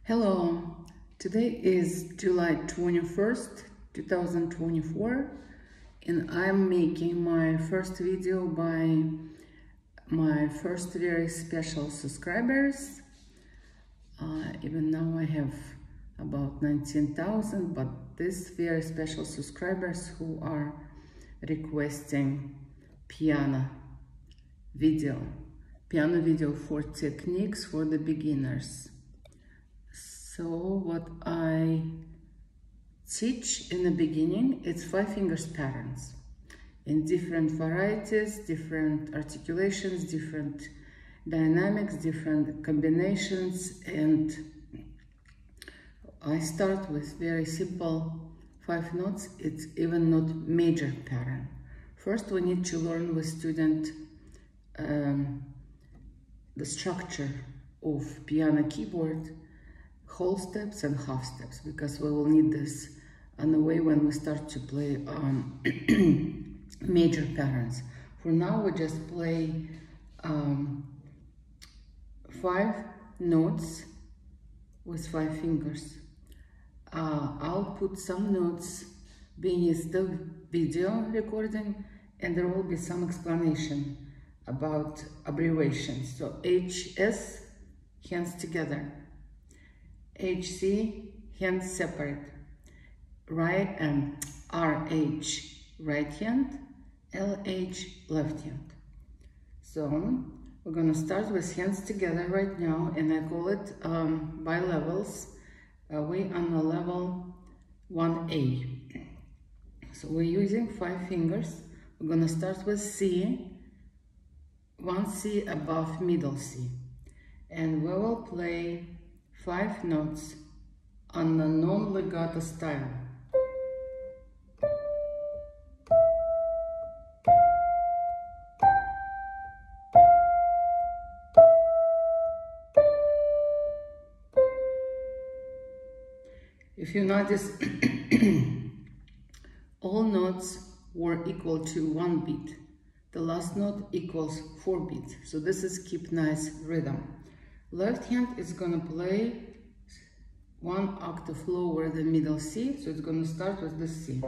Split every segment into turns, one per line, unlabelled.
Hello, today is July 21st, 2024, and I'm making my first video by my first very special subscribers. Even now I have about 19,000, but these very special subscribers who are requesting piano video for techniques for the beginners. So what I teach in the beginning, it's 5 fingers patterns in different varieties, different articulations, different dynamics, different combinations, and I start with very simple 5 notes. It's even not major pattern. First we need to learn with student the structure of piano keyboard, whole steps and half steps, because we will need this on the way when we start to play major patterns. For now we just play 5 notes with 5 fingers. I'll put some notes beneath the video recording, and there will be some explanation about abbreviations. So HS, hands together. HC, hands separate. Right and RH, right hand. LH, left hand. So we're gonna start with hands together right now, and I call it by levels. We're on the level 1A. So we're using 5 fingers. We're gonna start with C, 1 C above middle C, and we will play 5 notes on the non-legato style. If you notice, all notes were equal to 1 beat. The last note equals 4 beats. So this is keep nice rhythm. Left hand is gonna play 1 octave lower than middle C, so it's gonna start with the C.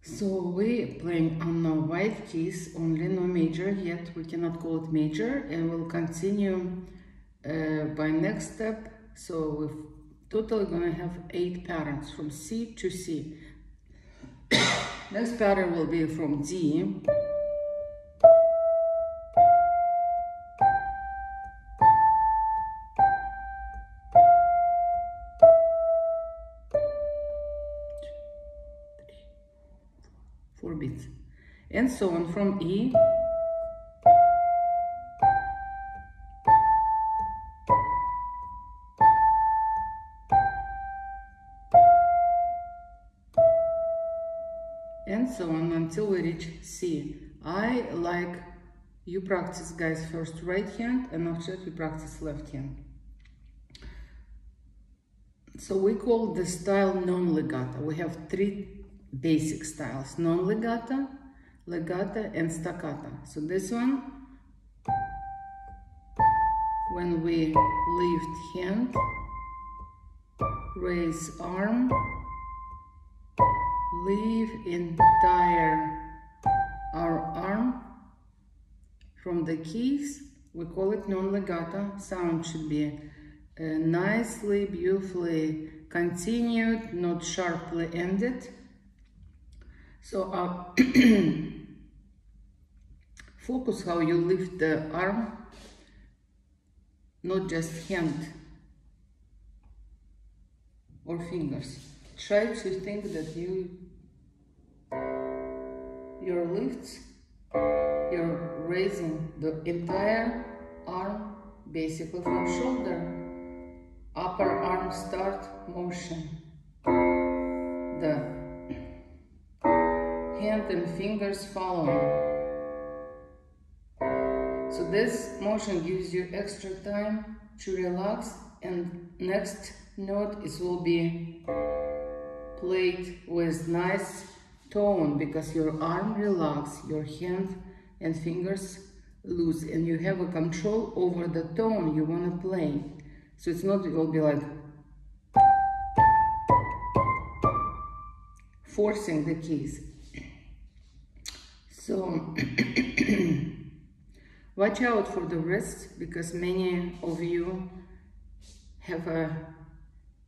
So we're playing on the white keys only, no major yet. We cannot call it major, and we'll continue by next step. So we're totally gonna have 8 patterns from C to C. Next pattern will be from D. Four beats, and so on from E. And so on until we reach C. I like you practice, guys, first right hand, and after that we practice left hand. So we call the style non-legato. We have 3 basic styles: non-legato, legato, and staccato. So this one, when we lift hand, raise arm, leave entire our arm from the keys, we call it non-legato. Sound should be nicely, beautifully continued, not sharply ended. So focus how you lift the arm, not just hand or fingers. Try to think that your lifts, you're raising the entire arm basically from shoulder, upper arm start motion. The hand and fingers following. So this motion gives you extra time to relax, and next note it will be played with nice tone because your arm relax, your hand and fingers loose, and you have a control over the tone you want to play. So it's not, it will be like forcing the keys. So watch out for the wrist, because many of you have a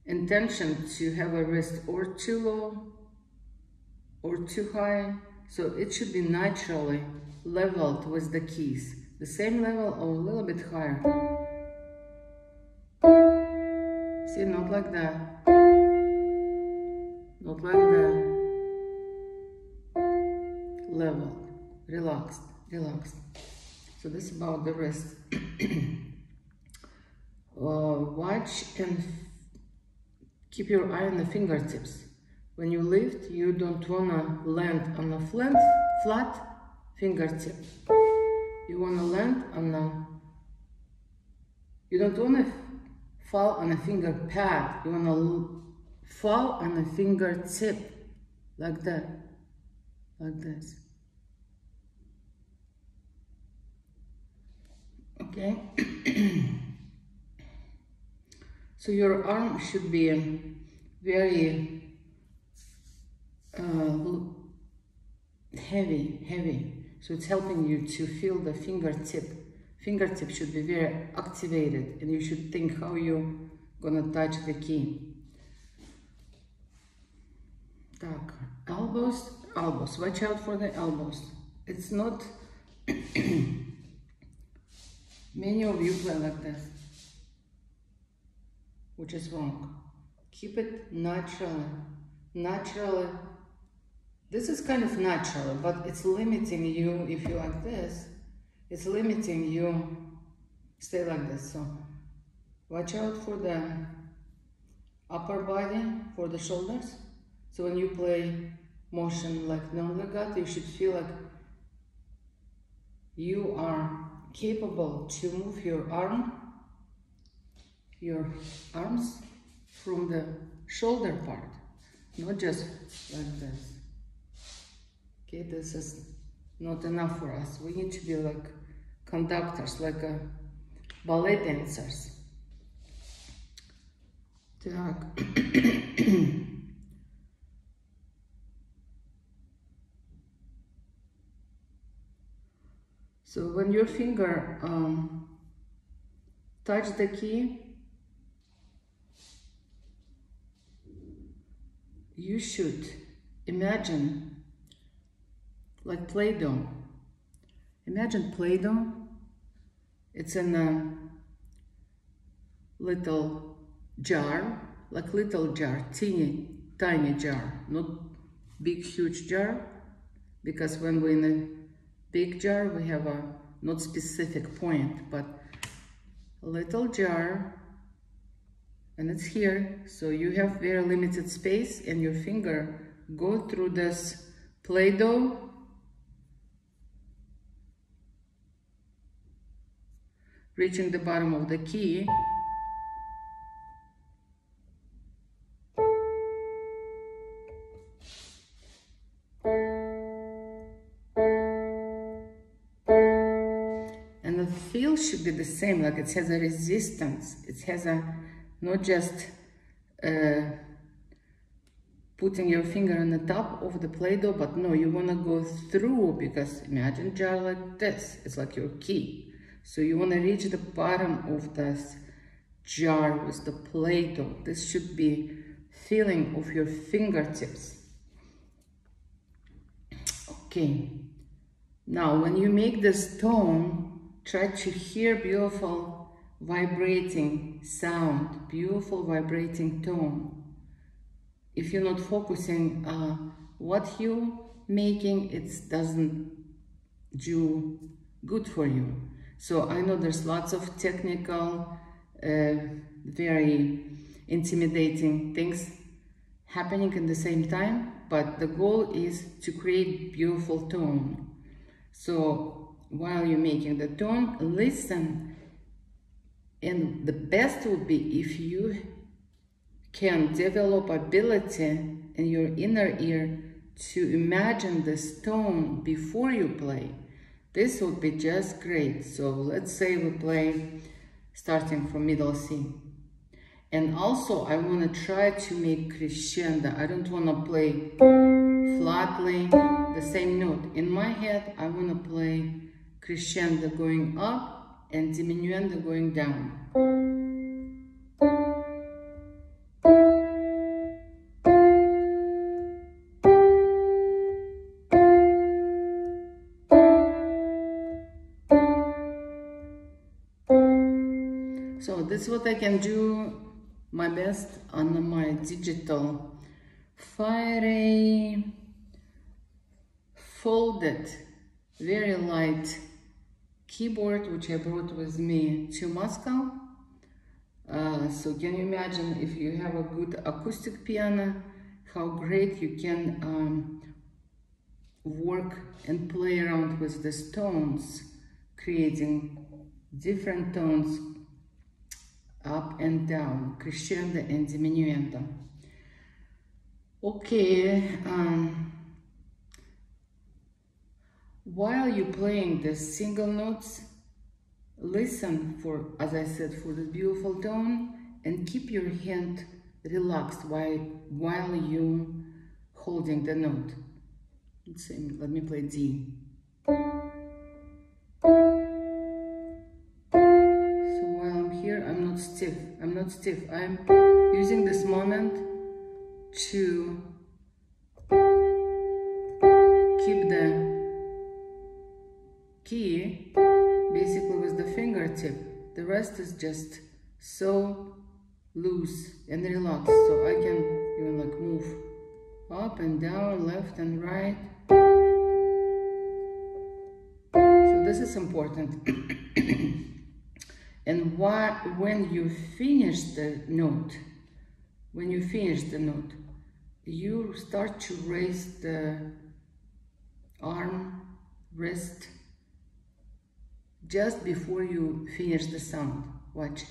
intention to have a wrist or too low or too high. So it should be naturally leveled with the keys, the same level or a little bit higher. See, not like that, not like that. Leveled, relaxed, relaxed. So this is about the wrist. Watch and keep your eye on the fingertips. When you lift, you don't want to land on a flat fingertip. You want to land on a, you don't want to fall on a finger pad. You want to fall on a fingertip, like that, like this. Okay. So your arm should be very heavy. So it's helping you to feel the fingertip. Fingertip should be very activated, and you should think how you're gonna touch the key. Так, elbows. Watch out for the elbows. It's not. Many of you play like this, which is wrong. Keep it naturally. This is kind of natural, but it's limiting you. If you like this, it's limiting you. Stay like this. So watch out for the upper body, for the shoulders. So when you play motion like non-legato, you should feel like you are capable to move your arms from the shoulder part, not just like this. Okay, this is not enough for us. We need to be like conductors, like ballet dancers. Так. So when your finger touch the key, you should imagine like Play-Doh. Imagine Play-Doh. It's in a little jar, like little jar, tiny jar, not big huge jar, because when we're in a big jar we have a not specific point, but a little jar, and it's here, so you have very limited space, and your finger go through this Play-Doh, reaching the bottom of the key. And the feel should be the same, like it has a resistance. It has a, not just putting your finger on the top of the Play-Doh, but no, you want to go through, because imagine jar like this, it's like your key. So you want to reach the bottom of this jar with the Play-Doh. This should be feeling of your fingertips. Okay, now when you make this tone, try to hear beautiful vibrating sound, beautiful vibrating tone. If you're not focusing what you're making, it doesn't do good for you. So I know there's lots of technical, very intimidating things happening at the same time, but the goal is to create beautiful tone. So while you're making the tone, listen, and the best would be if you can develop ability in your inner ear to imagine this tone before you play, this would be just great. So let's say we play starting from middle C. And also I want to try to make crescendo. I don't want to play flatly the same note. In my head, I want to play crescendo going up and diminuendo going down. So this is what I can do my best on my digital fiery folded very light keyboard, which I brought with me to Moscow. So can you imagine if you have a good acoustic piano, how great you can work and play around with these tones, creating different tones up and down, crescendo and diminuendo. Okay, while you're playing the single notes, listen for, as I said, for the beautiful tone, and keep your hand relaxed while you holding the note. Let's see, let me play D. I'm not stiff. I'm using this moment to keep the key basically with the fingertip. The rest is just so loose and relaxed, so I can even like move up and down, left and right. So this is important. And when you finish the note, you start to raise the arm, wrist, just before you finish the sound. Watch.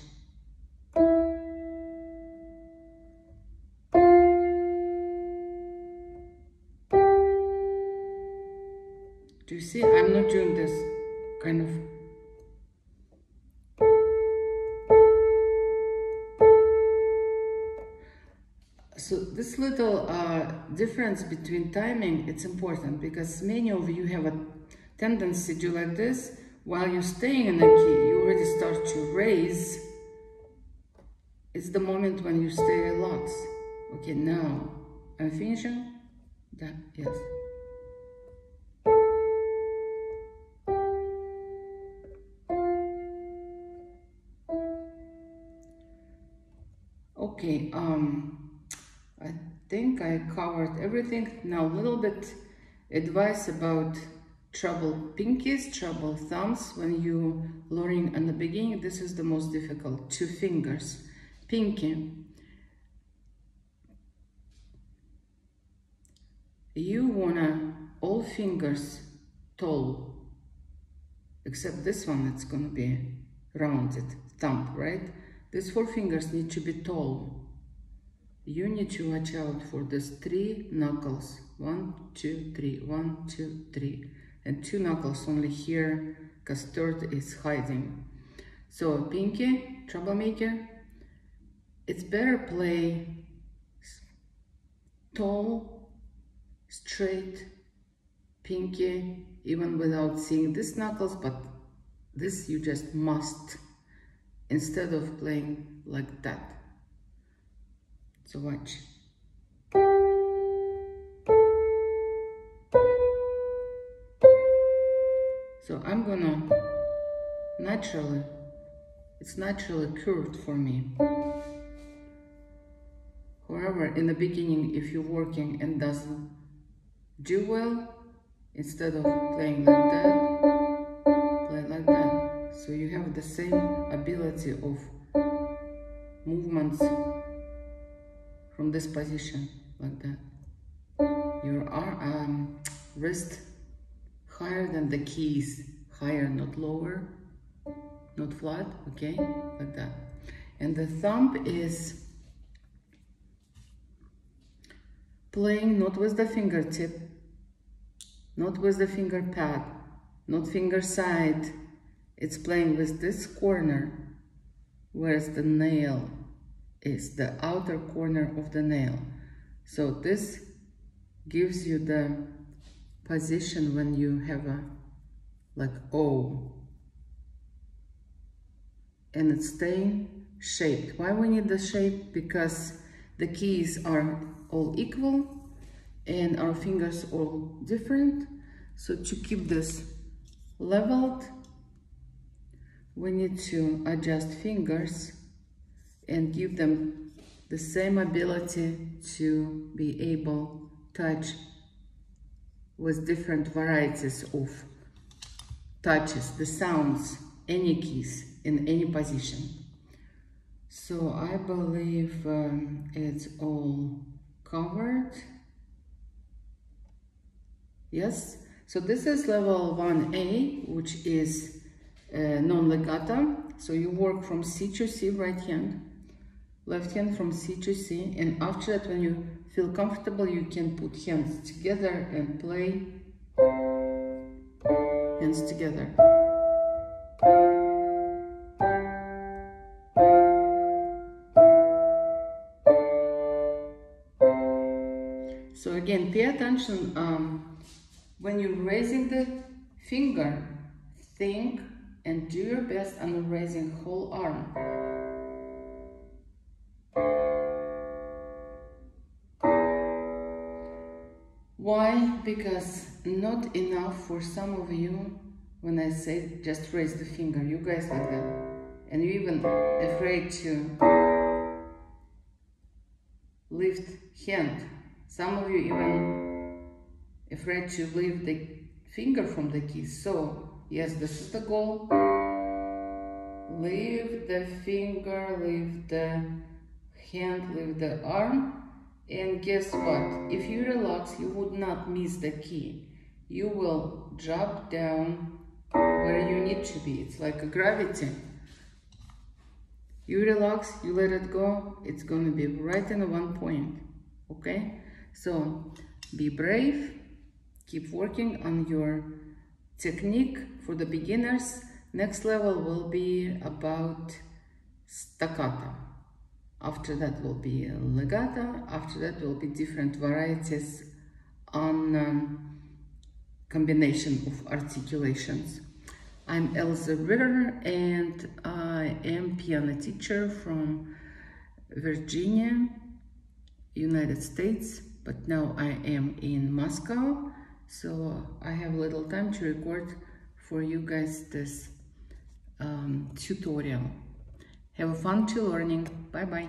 Do you see? I'm not doing this kind of. So this little difference between timing, it's important, because many of you have a tendency to do like this. While you're staying in the key, you already start to raise. It's the moment when you stay relaxed. Okay, now I'm finishing. That, yes. Okay, I think I covered everything. Now a little bit advice about treble pinkies, treble thumbs. When you learning in the beginning, this is the most difficult. 2 fingers, pinky. You wanna all fingers tall, except this one, it's gonna be rounded thumb, right? These 4 fingers need to be tall. You need to watch out for these 3 knuckles. 1, 2, 3, 1, 2, 3. And 2 knuckles only here, because 3rd is hiding. So pinky, troublemaker, it's better play tall, straight, pinky, even without seeing these knuckles, but this you just must, instead of playing like that. So watch. So I'm gonna naturally, it's naturally curved for me. However, in the beginning, if you're working and doesn't do well, instead of playing like that, play like that. So you have the same ability of movements from this position, like that. Your arm, wrist higher than the keys, higher, not lower, not flat, okay, like that. And the thumb is playing not with the fingertip, not with the finger pad, not finger side. It's playing with this corner, whereas the nail is the outer corner of the nail. So this gives you the position when you have a like O, and it's staying shaped. Why we need the shape? Because the keys are all equal and our fingers all different. So to keep this leveled, we need to adjust fingers and give them the same ability to be able to touch with different varieties of touches, the sounds, any keys in any position. So I believe it's all covered. Yes, so this is level 1A, which is non-legato. So you work from C to C, right hand, left hand from C to C, and after that, when you feel comfortable, you can put hands together and play hands together. So again, pay attention when you're raising the finger, think and do your best on raising whole arm. Why? Because not enough for some of you when I say just raise the finger, you guys like that, and you're even afraid to lift hand. Some of you even afraid to lift the finger from the keys. So yes, this is the goal. Lift the finger, lift the hand, lift the arm. And guess what? If you relax, you would not miss the key. You will drop down where you need to be. It's like a gravity. You relax, you let it go, it's going to be right in one point. Okay? So be brave, keep working on your technique for the beginners. Next level will be about staccato. After that will be legato. After that will be different varieties on combination of articulations. I'm Elza Ritter, and I am piano teacher from Virginia, United States, but now I am in Moscow, so I have little time to record for you guys this tutorial. Have fun to learning. Bye bye.